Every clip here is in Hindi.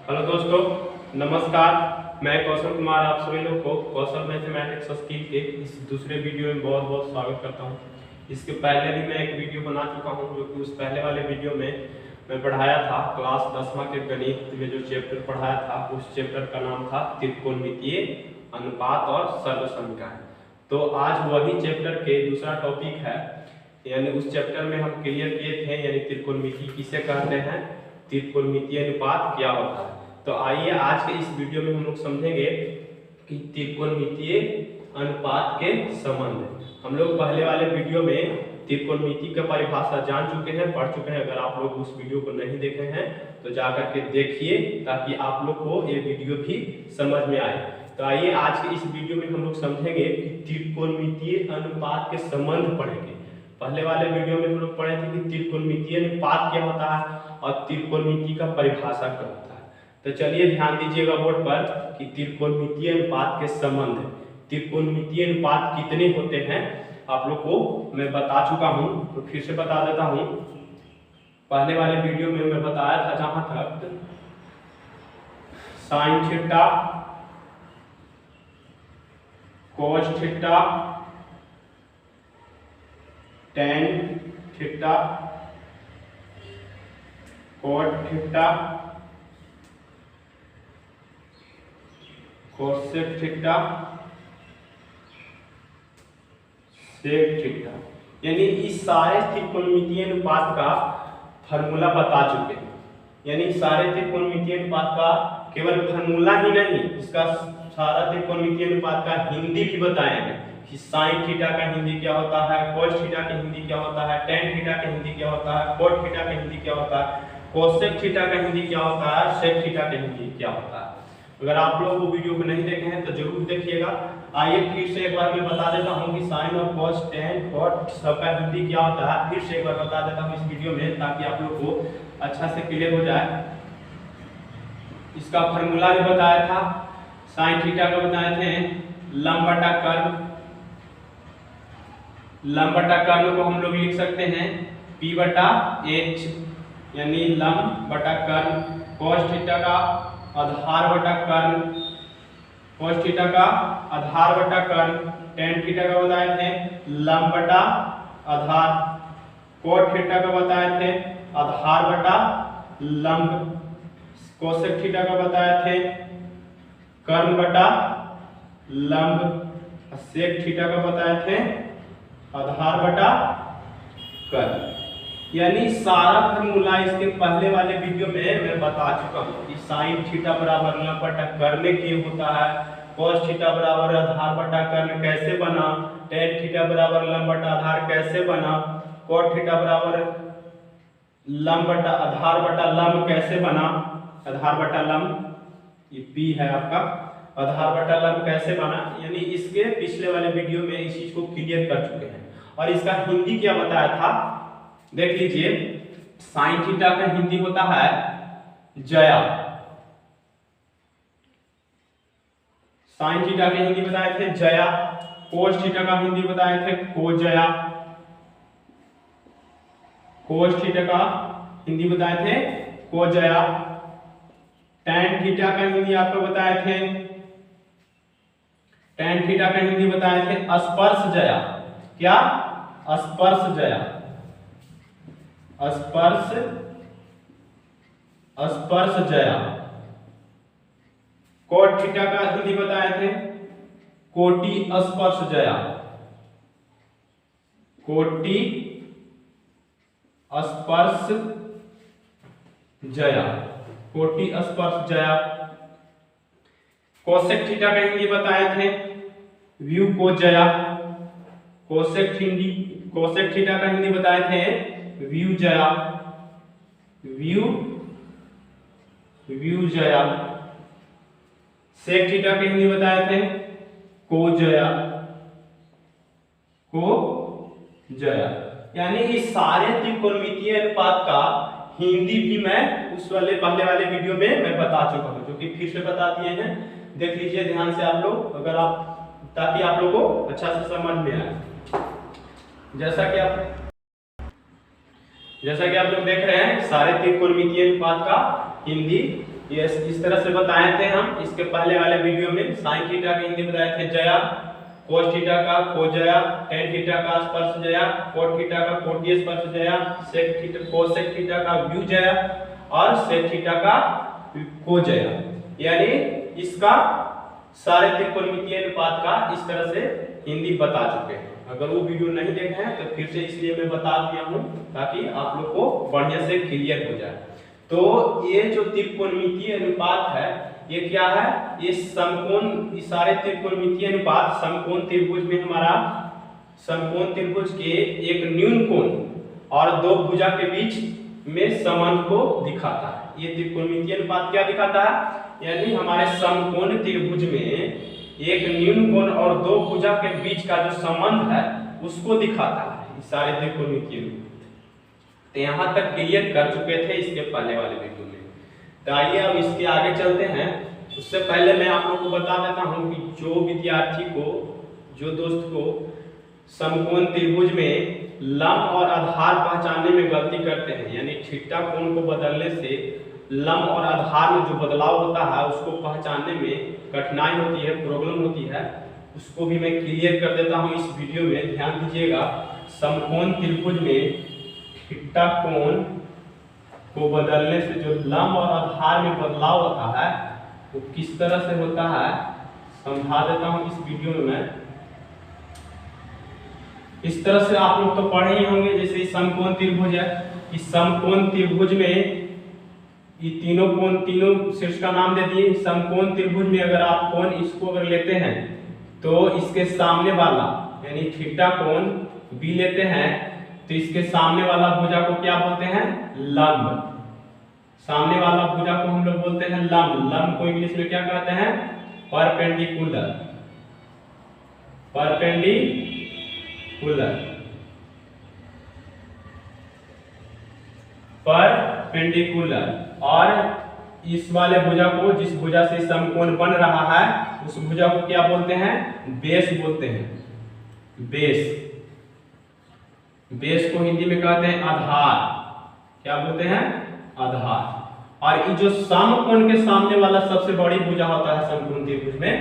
हेलो दोस्तों, नमस्कार। मैं कौशल कुमार आप सभी लोग को कौशल मैथमेटिक्स स्किल के इस दूसरे वीडियो में बहुत बहुत स्वागत करता हूं। इसके पहले भी मैं एक वीडियो बना चुका हूं, जो कि उस पहले वाले वीडियो में मैं पढ़ाया था क्लास 10वां के गणित में जो चैप्टर पढ़ाया था, उस चैप्टर का नाम था त्रिकोणमितीय अनुपात और सरल समीकरण। तो आज वही चैप्टर के दूसरा टॉपिक है, यानी उस चैप्टर में हम क्लियर किए थे, यानी त्रिकोणमिति किसे कहते हैं, त्रिकोणमितीय अनुपात क्या होता है। तो आइए आज के इस वीडियो में हम लोग समझेंगे कि त्रिकोणमितीय अनुपात के संबंध। हम लोग पहले वाले वीडियो में त्रिकोणमिति का परिभाषा जान चुके हैं, पढ़ चुके हैं। अगर आप लोग उस वीडियो को नहीं देखे हैं तो जाकर के देखिए, ताकि आप लोग को ये वीडियो भी समझ में आए। तो आइए आज के इस वीडियो में हम लोग समझेंगे कि त्रिकोणमितीय अनुपात के संबंध पढ़ेंगे। पहले वाले वीडियो में हम लोग पढ़े थे कि त्रिकोणमितीय अनुपात क्या होता है और त्रिकोणमिति का परिभाषा क्या होता है। तो चलिए ध्यान दीजिएगा बोर्ड पर कि त्रिकोणमितीय अनुपात के संबंध। त्रिकोणमितीय अनुपात कितने होते हैं आप लोग को मैं बता चुका हूं, तो फिर से बता देता हूं। पहले वाले वीडियो में मैं बताया था जहां तक sine theta, cos theta, tan theta, cot theta, cosec theta, sec theta, यानी इस सारे त्रिकोणमितीय अनुपात का फार्मूला बता चुके हैं। यानी सारे त्रिकोणमितीय अनुपात का केवल फार्मूला ही नहीं, इसका सारा त्रिकोणमितीय अनुपात का हिंदी भी बताए हैं कि साइन थीटा का हिंदी क्या होता है, कोस थीटा का हिंदी क्या होता है, टेन थीटा का हिंदी क्या होता है, कोट थीटा का हिंदी क्या होता है, कोसेक थीटा का हिंदी क्या होता है, सेक थीटा का हिंदी क्या होता है। अगर आप लोग वो वीडियो को नहीं देखे हैं तो जरूर देखिएगा। आइए फिर से एक बार मैं बता देता हूं कि साइन और कोस, टेन, कोट सबका हिंदी क्या होता है। फिर से एक बार बता देता हूं इस वीडियो में, ताकि आप लोग को अच्छा से क्लियर हो जाए। इसका फार्मूला भी बताया था। साइन थीटा का बताए थे लंब बटा कर्ण। लंब बटा कर्ण को हम लोग लिख सकते हैं P बटा H, यानी लंब बटा कर्ण। कोस थीटा का आधार बटा कर्ण, कोस थीटा का आधार बटा कर्ण। टेन थीटा का बताए थे लंब बटा आधार। कोट थीटा का बताए थे आधार बटा लंब। कोसेक थीटा का बताए थे कर्ण बटा लंब। सेक थीटा का बताए थे आधार बटा कर्ण। यानी सारा फार्मूला इसके पहले वाले वीडियो में मैं बता चुका हूं कि साइन थीटा बराबर लंब बटा कर्ण क्यों होता है, कोस थीटा बराबर आधार बटा कर्ण कैसे बना, टेन थीटा बराबर लंब बटा आधार कैसे बना, कोट थीटा बराबर लंब बटा आधार बटा लंब कैसे बना। आधार बटा लंब ये P है आपका, आधार बटा लंब कैसे बना, यानी इसके पिछले वाले वीडियो में इस चीज को क्लियर कर चुके हैं। और इसका हिंदी क्या बताया था देख लीजिए। साइन थीटा का हिंदी होता है जया। साइन थीटा के हिंदी बताए थे जया। कोस थीटा का हिंदी बताए थे को जया। कोस थीटा का हिंदी बताए थे को जया। टेन थीटा का हिंदी आपको बताए थे, टेन थीटा का हिंदी बताए थे स्पर्श जया। क्या? स्पर्श जया। स्पर्श, स्पर्श जया। कोट थीटा का हिंदी बताए थे कोटि स्पर्श जया। कोटि स्पर्श जया। कोटि स्पर्श जया। कोसेक थीटा का हिंदी बताए थे व्यू को जया। कोसेक थीटा का हिंदी बताए थे व्यू जया। व्यू जया। सेक थीटा के हिंदी बताए थे को जया। को जया। यानी इस सारे त्रिकोणमितीय अनुपात का हिंदी भी मैं उस वाले पहले वाले वीडियो में मैं बता चुका हूं, जो कि फिर से बता दिए हैं। देख लीजिए ध्यान से आप लोग, अगर आप, ताकि आप लोगों को अच्छा से समझ में आए। जैसा कि आप लोग देख रहे हैं, सारे त्रिकोणमितीय अनुपात का हिंदी ये इस तरह से बताए थे हम इसके पहले वाले वीडियो में। साइन थीटा की हिंदी बताए थे जया, कोस थीटा का कोजया, टेन थीटा का स्पर्श जया, कोट थीटा का कोटीय स्पर्श जया, सेक थीटा कोसेक थीटा का व्युजया और सेक थीटा का कोजया। यानी इसका सारे त्रिकोणमितीय अनुपात का इस तरह से हिंदी बता चुके हैं। अगर वो वीडियो नहीं देखे हैं तो फिर से इसलिए मैं बता दिया हूं ताकि आप लोग को बढ़िया से क्लियर हो जाए। तो ये जो त्रिकोणमितीय अनुपात है ये क्या है, ये समकोण, ये सारे त्रिकोणमितीय अनुपात समकोण त्रिभुज में हमारा समकोण त्रिभुज के एक न्यून कोण और दो भुजा के बीच में संबंध को दिखाता है। ये त्रिकोणमितीय अनुपात क्या दिखाता है, यानी हमारे समकोण त्रिभुज में एक न्यून कोण और दो भुजा के बीच का जो संबंध है उसको दिखाता है सारे त्रिकोणमितीय अनुपात। तो यहाँ तक क्लियर कर चुके थे इसके पहले वाले वीडियो में। तो आइए अब इसके आगे चलते हैं। उससे पहले मैं आप लोगों को बता देता हूँ कि जो विद्यार्थी को, जो दोस्त को समकोण त्रिभुज में लंब और आधार पहचानने में गलती करते हैं, यानी थीटा कोण को बदलने से लंब और आधार में जो बदलाव होता है उसको पहचानने में कठिनाई होती है, प्रॉब्लम होती है, उसको भी मैं क्लियर कर देता हूँ इस वीडियो में। ध्यान दीजिएगा, समकोण त्रिभुज में थीटा कोण को बदलने से जो लंब और आधार में बदलाव होता है वो किस तरह से होता है समझा देता हूँ इस वीडियो में मैं। इस तरह से आप लोग तो पढ़े ही होंगे, जैसे समकोण त्रिभुज है, इस समकोण त्रिभुज में ये तीनों कोण, तीनों शीर्ष का नाम दे दिए। समकोण त्रिभुज में अगर आप कोण इसको अगर लेते हैं तो इसके सामने वाला यानी थीटा कोण बी लेते हैं तो इसके सामने वाला भुजा को क्या बोलते हैं, लंब। सामने वाला भुजा को हम लोग बोलते हैं लंब। लंब को इंग्लिश में क्या कहते हैं, परपेंडिकुलर। Perpendicular, perpendicular. और इस वाले भुजा को, जिस भुजा से समकोण बन रहा है उस भुजा को क्या बोलते हैं, बेस बोलते हैं। बेस, बेस को हिंदी में कहते हैं आधार। क्या बोलते हैं, आधार। और ये जो समकोण के सामने वाला सबसे बड़ी भुजा होता है समकोण त्रिभुज में,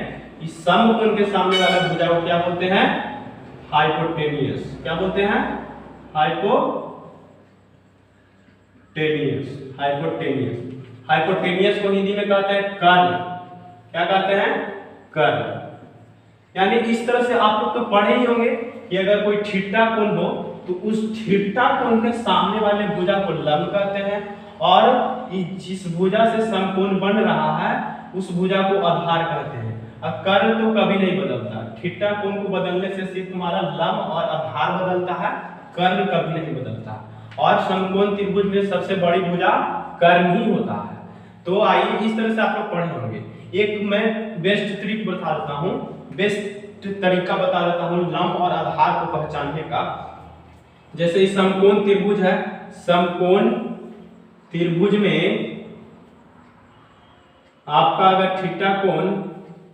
इस समकोण के सामने वाला भुजा को क्या बोलते हैं, हाइपोटेनियस। क्या बोलते हैं, हाइपोटेनियस। हाइपोटेनियस, हाइपोटेनियस को हिंदी में कहते हैं कर्ण। क्या कहते हैं, कर्ण। यानी इस तरह से आप लोग तो पढ़े ही होंगे कि अगर कोई थीटा कोण हो तो उस थीटा कोण के सामने वाले भुजा को लंब कहते हैं और जिस भुजा से समकोण बन रहा है उस भुजा को आधार कहते हैं। और कर्ण तो कभी नहीं बदलता। थीटा कोण को बदलने से सिर्फ हमारा लंब और आधार बदलता है, कर्ण कभी नहीं बदलता। और समकोण त्रिभुज में सबसे बड़ी भुजा कर्ण ही होता है। तो आइए इस तरह से आप लोग पढ़े होंगे। एक मैं बेस्ट ट्रिक बता देता हूँ, बेस्ट तरीका बता देता हूँ लंब और आधार को पहचानने का। जैसे समकोण त्रिभुज है, समकोण त्रिभुज में आपका अगर थीटा कोण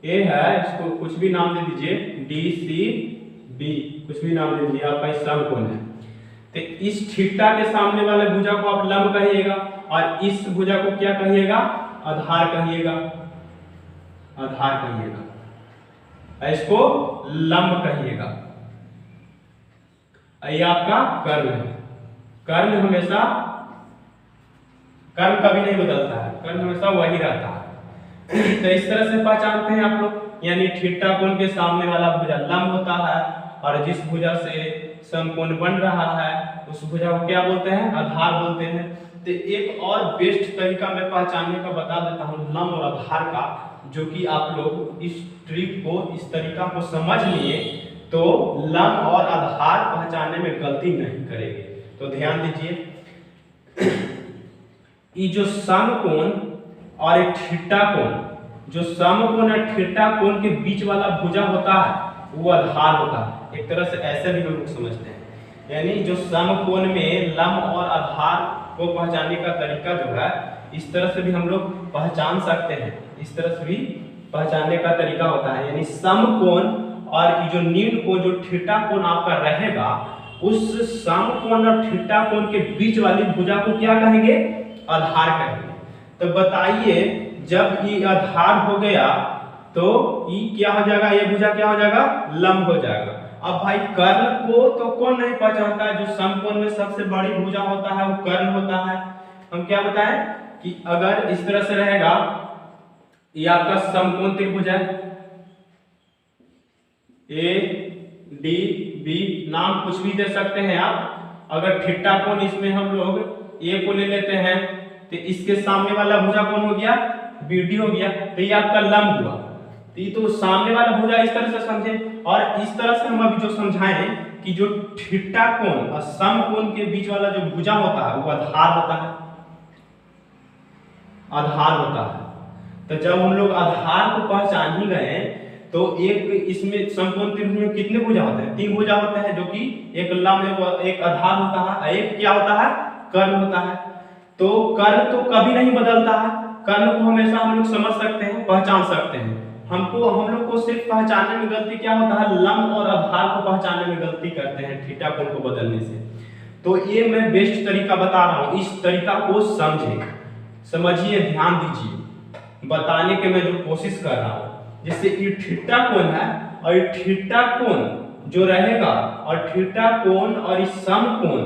ए है, इसको कुछ भी नाम दे दीजिए, डी सी बी, कुछ भी नाम दे दीजिए, आपका समकोण है। तो इस थीटा के सामने वाले भुजा को आप लंब कहिएगा और इस भुजा को क्या कहिएगा, आधार कहिएगा। आधार कहिएगा, इसको लंब कहिएगा। ये आपका कर्ण है। कर्ण हमेशा, कर्ण कभी नहीं बदलता है, कर्ण हमेशा वही रहता है। तो इस तरह से पहचानते हैं आप लोग, यानी थीटा कोण के सामने वाला भुजा लंब होता है और जिस भुजा से समकोण बन रहा है उस भुजा को क्या बोलते हैं, आधार बोलते हैं। तो एक और बेस्ट तरीका मैं पहचानने का बता देता हूँ लंब और आधार का, जो कि आप लोग इस ट्रिक को, इस तरीका को समझ लिए तो लंब और आधार पहचानने में गलती नहीं करेंगे। तो ध्यान दीजिए, ये जो समकोण और एक थीटा कोण, जो समकोण और थीटा कोण के बीच वाला भुजा होता है वो आधार होता है। एक तरह से ऐसे भी हम लोग समझते हैं, यानी जो समकोण में लंब और आधार को पहचानने का तरीका जो है इस तरह से भी हम लोग पहचान सकते हैं। इस तरह से भी पहचानने का तरीका होता है, यानी समकोण और जो न्यून कोण, जो थीटा कोण आपका रहेगा, उस समकोण और थीटा कोण के बीच वाली भुजा को क्या कहेंगे, आधार कहेंगे। तो बताइए जब ई आधार हो गया तो ई क्या हो जाएगा, ये भुजा क्या हो जाएगा, लंब हो जाएगा। अब भाई कर्ण को तो कौन नहीं पहचानता है, जो समकोण में सबसे बड़ी भुजा होता है वो कर्ण होता है। हम क्या बताएं कि अगर इस तरह से रहेगा, ये आपका समकोण त्रिभुज है, ए डी बी, नाम कुछ भी दे सकते हैं आप। अगर थीटा कोण इसमें हम लोग ए को ले लेते हैं तो इसके सामने वाला भुजा कौन हो गया, बीडी हो गया, तो ये आपका लंब हुआ। तो ये तो सामने वाला भुजा इस तरह से समझे, और इस तरह से हम अभी जो समझाएं कि जो थीटा कोण और समकोण के बीच वाला जो भुजा होता है वो आधार होता है, आधार होता है। तो जब हम लोग आधार को पहचान ही गए तो एक इसमें समकोण त्रिभुज में कितने भुजा होते हैं, 3 भुजा होते हैं, जो कि एक लंब एक आधार होता है, एक क्या होता है, कर्ण होता है। तो कर्ण तो कभी नहीं बदलता है, कर्ण को हमेशा हम लोग समझ सकते हैं, पहचान सकते हैं। हम लोग को सिर्फ पहचानने में गलती क्या होता है, लंब और आधार को पहचानने में गलती करते हैं थीटा कोण को बदलने से। तो ये मैं बेस्ट तरीका बता रहा हूँ, इस तरीका को समझिए, ध्यान दीजिए बताने के मैं जो कोशिश कर रहा हूँ। जैसे ये थीटा कोण है और ये थीटा कोण जो रहेगा और थीटा कोण और इस समकोण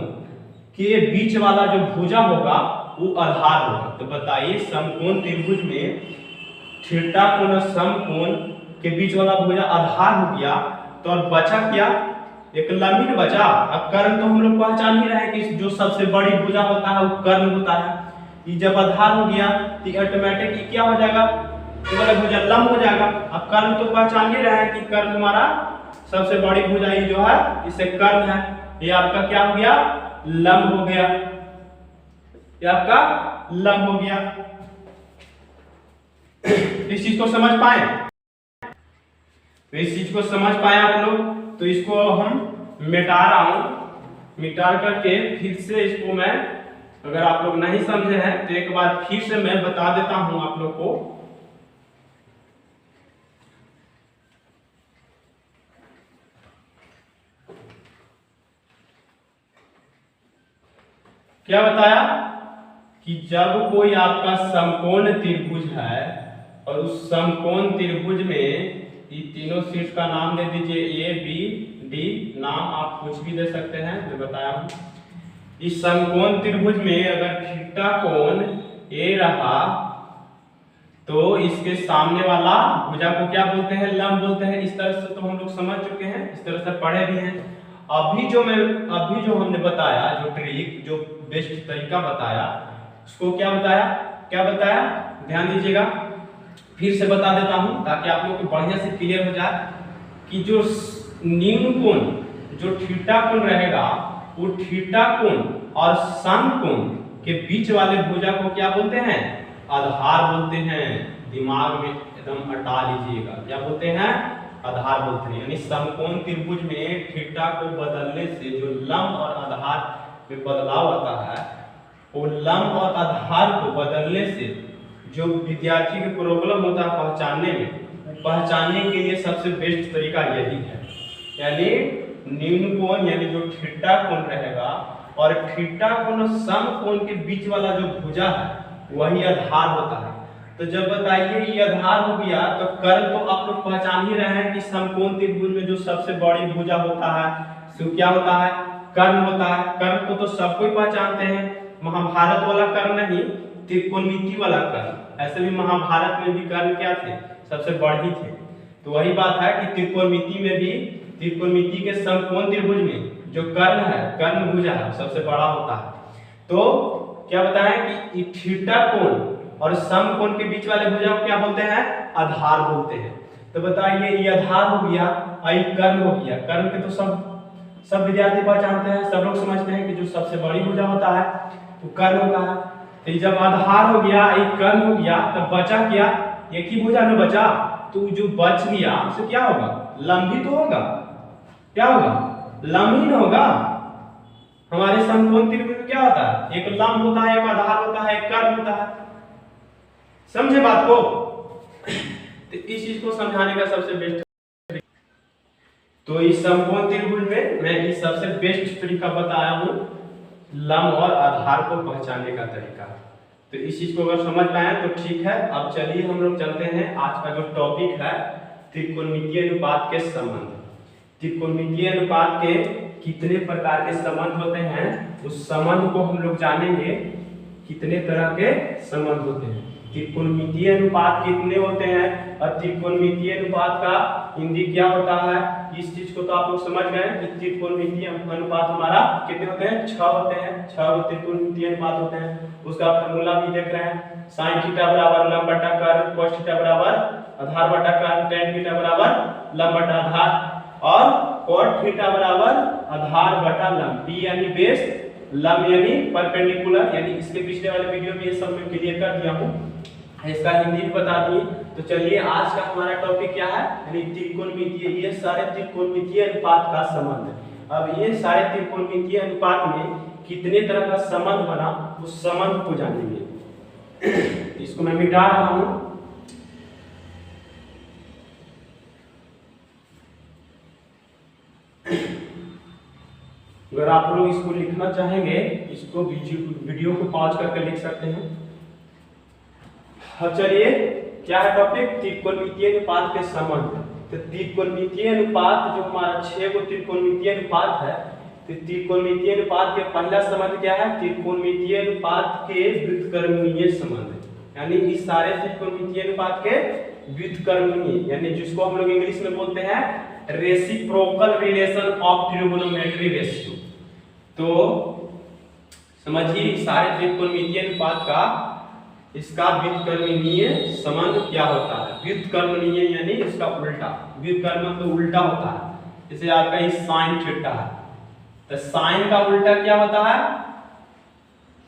के बीच वाला जो भुजा होगा वो आधार होगा। तो बताइए समकोण त्रिभुज में थीटा कोण और समकोण के बीच वाला भुजा आधार हो गया, तो और बचा क्या, एक लंब ही बचा। अब कर्ण तो हम लोग पहचान ही रहे कि जो सबसे बड़ी भुजा होता है वो कर्ण होता है। ये जब आधार हो गया तो ऑटोमेटिक क्या हो जाएगा, ये वाला भुजा लंब हो जाएगा। अब कर्ण तो पहचान ही रहे हैं कि कर्ण हमारा सबसे बड़ी भुजा ये जो है इसे कर्ण है, ये आपका क्या हो गया, लंब हो गया, ये आपका लंब हो गया। इस चीज को समझ पाए, तो इस चीज को समझ पाए आप लोग। तो इसको हम मिटा रहा हूं, मिटा करके फिर से इसको मैं, अगर आप लोग नहीं समझे हैं तो एक बार फिर से मैं बता देता हूं आप लोग को। क्या बताया कि जब कोई आपका समकोण त्रिभुज है और उस समकोण त्रिभुज में ये तीनों शीर्ष का नाम दे दीजिए, ए बी डी, नाम आप कुछ भी दे सकते हैं, मैं बताया हूं। इस समकोण त्रिभुज में अगर थीटा कोण ए रहा तो इसके सामने वाला भुजा को क्या बोलते हैं, लंब बोलते हैं। इस तरह से तो हम लोग समझ चुके हैं, इस तरह से पढ़े भी हैं। अभी जो हमने बताया, जो ट्रिक, जो बेस्ट तरीका बताया, उसको क्या बताया, ध्यान दीजिएगा, फिर से बता देता हूं ताकि आप लोग को बढ़िया से क्लियर हो जाए कि जो निम्न कोण, जो थीटा कोण रहेगा वो थीटा कोण और समकोण के बीच वाले भुजा को क्या बोलते हैं, आधार बोलते हैं। दिमाग में एकदम हटा लीजिएगा, क्या बोलते हैं, आधार बोलते हैं। यानी समकोण त्रिभुज में थीटा को बदलने से जो लंब और आधार में बदलाव आता है, वो लंब और आधार को बदलने से जो विद्यार्थी को प्रॉब्लम होता है पहचानने में, पहचानने के लिए सबसे बेस्ट तरीका यही है। यानी निम्न कोण यानी जो थीटा कोण रहेगा और थीटा कोण और समकोण के बीच वाला जो भुजा है वही आधार होता है। तो जब बताइए ये आधार हो गया तो कर्ण तो आप लोग पहचान ही रहे हैं कि समकोण त्रिभुज में जो सबसे बड़ी भुजा होता है सो क्या होता है, कर्ण होता है। कर्ण को तो सब कोई पहचानते हैं, महाभारत वाला कर्ण नहीं, त्रिकोणमिति वाला कर्ण। ऐसे भी महाभारत में भी कर्ण क्या थे, सबसे बड़े थे। तो वही बात है कि त्रिकोणमिति में भी, त्रिकोणमिति के समकोण त्रिभुज में जो कर्ण है, कर्ण भुजा है, सबसे बड़ा होता है। तो क्या बताएं कि थीटा कोण और समकोण के बीच वाले भुजा को क्या बोलते हैं, आधार बोलते हैं। तो बताइए ये आधार हो गया और ये कर्ण हो गया। कर्ण के तो सब विद्यार्थी पहचानते हैं, सब लोग समझते हैं कि जो सबसे बड़ी भुजा होता है वो कर्ण होता है। तो जब आधार हो गया, एक कर्ण हो गया, तब बचा क्या, एक ही भुजा में बचा, तो जो बच गया उससे क्या होगा, लंब ही तो होगा। क्या होगा, लंब ही ना होगा। हमारे समकोण त्रिभुज में क्या होता है, एक लंब होता है, एक आधार होता है, एक कर्ण होता है। समझे बात को? तो इस चीज को समझाने का सबसे बेस्ट, तो इस समकोण त्रिभुज में मैं इस सबसे बेस्ट तरीका बताया हूं, लंब और आधार को पहचानने का तरीका। तो इस चीज को अगर समझ पाए तो ठीक है। अब चलिए हम लोग चलते हैं, आज का जो टॉपिक है त्रिकोणमितीय अनुपात के संबंध। त्रिकोणमितीय अनुपात के कितने प्रकार के संबंध होते हैं, उस संबंध को हम लोग जानेंगे। कितने तरह के संबंध होते हैं, त्रिकोणमितीय अनुपात कितने होते हैं, और त्रिकोणमितीय अनुपात का हिंदी क्या होता है। इस चीज को तो आप लोग समझ गए कि त्रिकोणमितीय अनुपात हमारा कितने होते हैं, 6 होते हैं। 6 त्रिकोणमितीय अनुपात होते हैं। उसका फार्मूला भी देख रहे हैं, sin थीटा बराबर लंब बटा कर्ण, cos थीटा बराबर आधार बटा कर्ण, tan थीटा बराबर लंब बटा आधार, और cot थीटा बराबर आधार बटा लंब। b यानी बेस, लंब यानी परपेंडिकुलर, यानी इसके पिछले वाले वीडियो में ये सब मैं क्लियर कर दिया हूँ, इसका हिंदी भी बता दिए। तो चलिए आज का हमारा टॉपिक क्या है, यानी त्रिकोणमितीय, ये सारे त्रिकोणमितीय अनुपात का संबंध। अब ये सारे त्रिकोणमितीय अनुपात में कितने तरह का संबंध बना, उस संबंध को जानेंगे। इसको मैं मिटा रहा हूं। अगर आप लोग इसको लिखना चाहेंगे, इसको वीडियो को पॉज करके लिख सकते हैं। अब चलिए क्या है टॉपिक, त्रिकोणमितीय अनुपात के संबंध। तो त्रिकोणमितीय अनुपात जो हमारा 6 गो त्रिकोणमितीय अनुपात है, तो त्रिकोणमितीय अनुपात के पहला संबंध क्या है, त्रिकोणमितीय अनुपात के व्युत्क्रमणीय संबंध। यानी इस सारे त्रिकोणमितीय अनुपात के व्युत्क्रमणीय, यानी जिसको हम लोग इंग्लिश में बोलते हैं reciprocal relation of trigonometry ratio. तो समझिए सारे त्रिकोणमितीय अनुपात का इसका व्युत्क्रमणीय संबंध क्या होता है। व्युत्क्रमणीय यानी इसका उल्टा, व्युत्क्रम तो उल्टा होता है। जैसे आपका ये sin थीटा है, तो sin का उल्टा क्या होता है,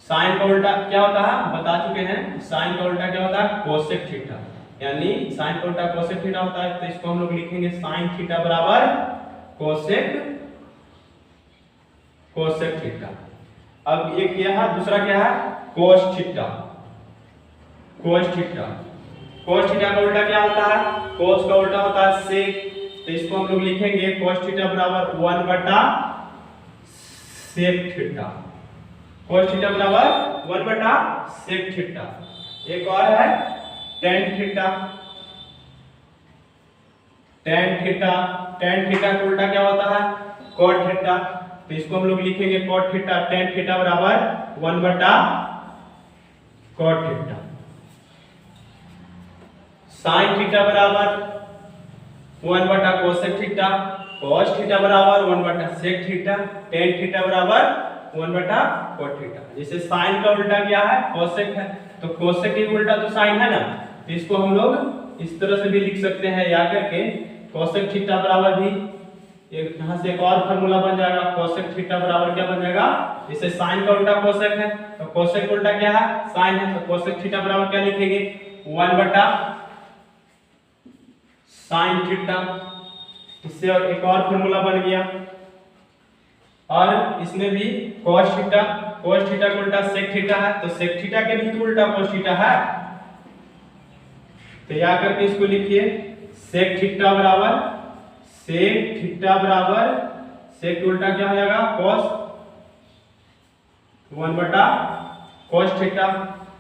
sin का उल्टा क्या होता है बता चुके हैं। sin का उल्टा क्या होता है, cosec थीटा, यानी sin का उल्टा cosec थीटा होता है। तो इसको हम लोग लिखेंगे sin थीटा बराबर cosec थीटा। अब एक क्या है, दूसरा क्या है, cos theta. cos theta, cos theta का उल्टा क्या होता है, cos का उल्टा होता है sec। तो इसको हम लोग लिखेंगे cos थीटा बराबर 1 बटा sec थीटा। cos थीटा बराबर 1 बटा sec थीटा। एक और है tan theta. tan theta, tan theta का उल्टा क्या होता है, cot थीटा। तो इसको हम लोग लिखेंगे cot थीटा, tan थीटा बराबर 1 बटा cot थीटा। sin थीटा बराबर 1 बटा cosec थीटा, cos थीटा बराबर 1 बटा sec थीटा, tan थीटा बराबर 1 बटा cot थीटा। जैसे sin का उल्टा क्या है, cosec है, तो cosec का उल्टा तो sin है ना, तो इसको हम लोग इस तरह से भी लिख सकते हैं याद करके, cosec थीटा बराबर भी एक यहां से एक और फार्मूला बन जाएगा, cosec थीटा बराबर क्या बन जाएगा, जैसे sin का उल्टा cosec है, तो cosec का उल्टा क्या है, sin है, तो cosec थीटा बराबर क्या लिखेंगे, 1 बटा sin थीटा। इससे एक और फार्मूला बन गया। और इसमें भी cos थीटा, cos थीटा का उल्टा sec थीटा है, तो sec थीटा के भी तो उल्टा cos थीटा है। तो या करके इसको लिखिए sec थीटा बराबर, sec थीटा बराबर sec का उल्टा क्या हो जाएगा, cos 1 बटा cos थीटा।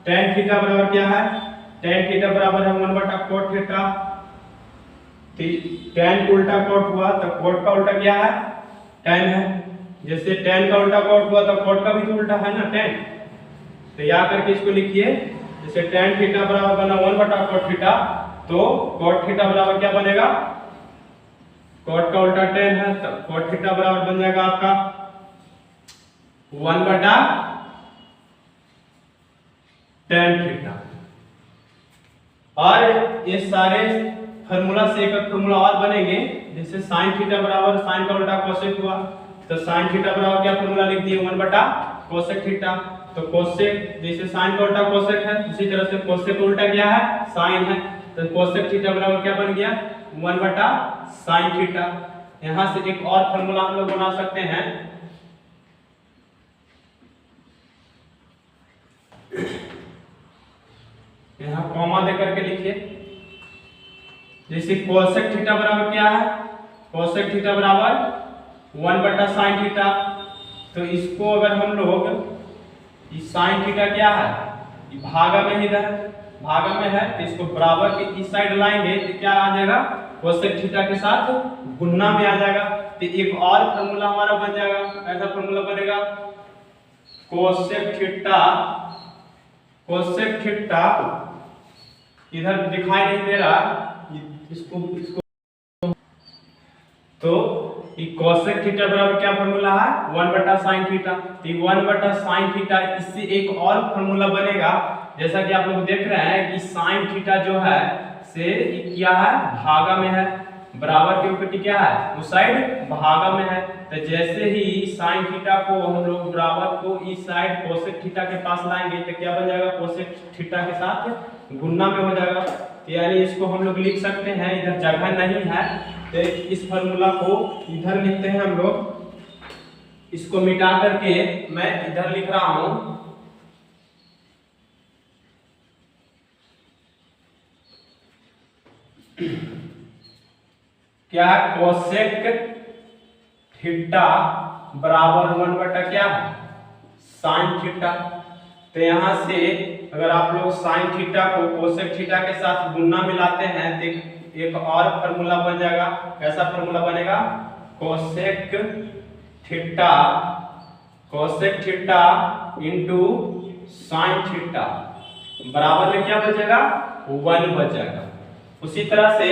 tan थीटा बराबर क्या है, tan थीटा बराबर है 1 बटा cot थीटा। tan का उल्टा cot हुआ, तो cot का उल्टा क्या है, tan है। जैसे tan का उल्टा cot हुआ, तो cot का भी तो उल्टा है ना, tan। तो या करके इसको लिखिए, जैसे tan थीटा बराबर बना 1 बटा cot थीटा, तो cot थीटा बराबर क्या बनेगा, cot का उल्टा tan है, तो cot थीटा बराबर बन जाएगा आपका 1 बटा tan थीटा। और ये सारे फार्मूला से एक फार्मूला और बनेंगे। जैसे sin थीटा बराबर sin का उल्टा cosec हुआ, तो sin थीटा बराबर क्या फार्मूला लिख दिए, 1 बटा cosec थीटा। तो cosec, जैसे sin का उल्टा cosec है, उसी तरह से cosec का उल्टा क्या है, sin है, तो cosec थीटा बराबर क्या बन गया, 1 बटा sin थीटा। यहां से एक और फार्मूला हम लोग बना सकते हैं। यहाँ कॉमा देकर के लिखिए, जैसे cosec थीटा बराबर क्या है, cosec थीटा बराबर 1 बटा sin थीटा। तो इसको अगर हम लोग, sin थीटा क्या है, भागा में इधर भागा में है तो इसको बराबर के इस साइड लाएंगे तो क्या आ जाएगा, कोसेक थीटा के साथ गुणा में आ जाएगा। तो एक और फार्मूला हमारा बन जाएगा, ऐसा फार्मूला बनेगा कोसेक थीटा इधर दिखाई नहीं दे रहा, इसको तो कोसेक थीटा बराबर क्या फार्मूला है, 1/sin थीटा। तो 1/sin थीटा, इससे एक और फार्मूला बनेगा, जैसा कि आप लोग देख रहे हैं कि sin थीटा जो है से क्या है, भागा में है, बराबर के ऊपर क्या है, उस साइड भागा में है। तो जैसे ही sin थीटा को हम लोग बराबर को इस साइड कोसेक थीटा के पास लाएंगे तो क्या बन जाएगा, कोसेक थीटा के साथ गुणा में हो जाएगा। यानी इसको हम लोग लिख सकते हैं, इधर जगह नहीं है तो इस फार्मूला को इधर लिखते हैं हम लोग, इसको मिटा करके मैं इधर लिख रहा हूं, क्या कोसेक थीटा बराबर 1 क्या साइन थीटा। तो यहां से अगर आप लोग साइन थीटा को कोसेक थीटा के साथ गुणा मिलाते हैं तो एक और फार्मूला बन जाएगा। कैसा फार्मूला बनेगा, cosec theta into sine theta बराबर में क्या बचेगा, 1 बचेगा। उसी तरह से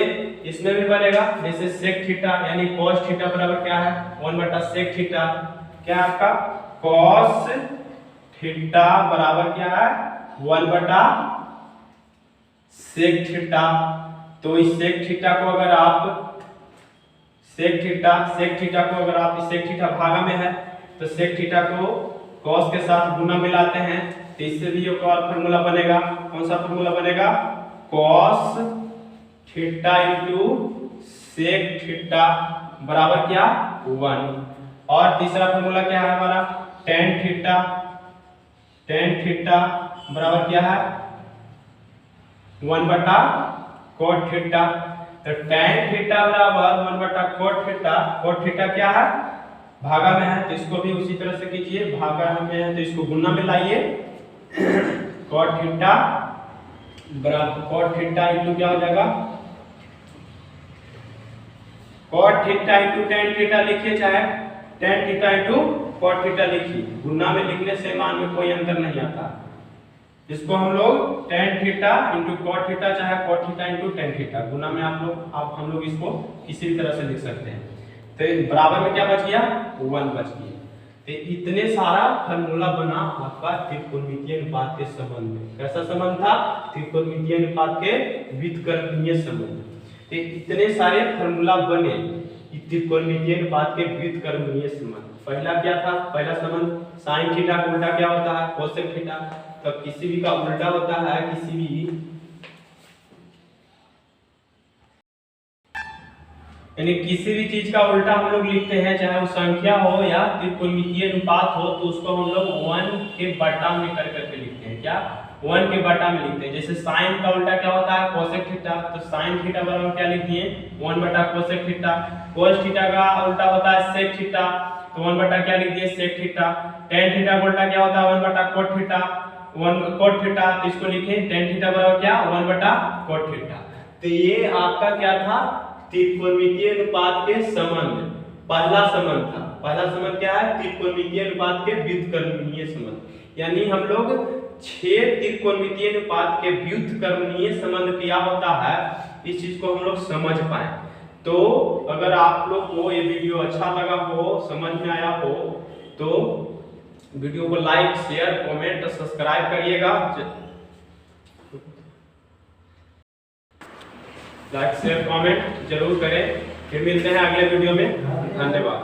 इसमें भी बनेगा, जैसे सेक थीटा यानी cos थीटा बराबर क्या है, 1/sec थीटा। क्या आपका cos थीटा बराबर क्या है, 1/sec थीटा। तो इस सेक थीटा को अगर आप सेक थीटा को अगर आप इस सेक थीटा भागा में है तो सेक थीटा को cos के साथ गुना मिलाते हैं तो इससे भी एक और फार्मूला बनेगा। कौन सा फार्मूला बनेगा, cos theta into sec theta बराबर क्या, 1। और तीसरा फार्मूला क्या है हमारा, tan थीटा बराबर क्या है, 1/cot थीटा। तो tan थीटा बराबर 1/cot थीटा। cot थीटा क्या है, भागा में है तो इसको भी उसी तरह से कीजिए, भागा में है तो इसको गुना में लाइए, cot थीटा बराबर cot थीटा इंटू क्या हो जाएगा, cot theta into tan theta लिखिए, चाहे tan theta into cot theta लिखिए, गुना में लिखने से मान में कोई अंतर नहीं आता। इसको हम लोग tan theta into cot theta चाहे cot theta into tan theta, गुना में हम लोग इसको किसी भी तरह से लिख सकते हैं। तो बराबर में क्या बच गया, 1 बच गया। तो इतने सारा फार्मूला बना आपका त्रिकोणमितीय अनुपात के संबंध में। कैसा संबंध था, त्रिकोणमितीय अनुपात के व्युत्क्रमणीय संबंध। तो इतने सारे फार्मूला बने त्रिकोणमितीय अनुपात के व्युत्क्रमणीय संबंध। पहला क्या था, पहला संबंध sin थीटा का उल्टा क्या होता है, कोसेक थीटा। तो किसी भी का उल्टा होता है, किसी भी यानी किसी भी चीज का उल्टा हम लोग लिखते हैं, चाहे वो संख्या हो या त्रिकोणमितीय अनुपात हो, तो उसको हम लोग 1 के बटा में कर करके लिखते हैं। क्या, 1 के बटा में लिखते हैं। जैसे साइन का उल्टा क्या होता है, कोसेक थीटा। तो साइन थीटा बराबर क्या लिख दिए, 1/कोसेक थीटा। कोस थीटा का उल्टा होता है सेक थीटा, तो 1 क्या लिख दिए, सेक थीटा। tan थीटा का उल्टा क्या होता है, 1/cot थीटा। 1/cot थीटा, तो इसको लिखें tan थीटा बराबर क्या, 1/cot थीटा। तो ये आपका क्या था, त्रिकोणमितीय अनुपात के संबंध पहला संबंध था। पहला संबंध क्या है, त्रिकोणमितीय अनुपात के व्युत्क्रमणीय संबंध। यानी हम लोग 6 त्रिकोणमितीय अनुपात के व्युत्क्रमणीय संबंध क्या होता है, इस चीज को हम लोग समझ पाए। तो अगर आप लोग को ये वीडियो अच्छा लगा हो, समझ में आया हो, तो वीडियो को लाइक, शेयर, कमेंट, सब्सक्राइब करिएगा। लाइक शेयर कमेंट जरूर करें। फिर मिलते हैं अगले वीडियो में। धन्यवाद।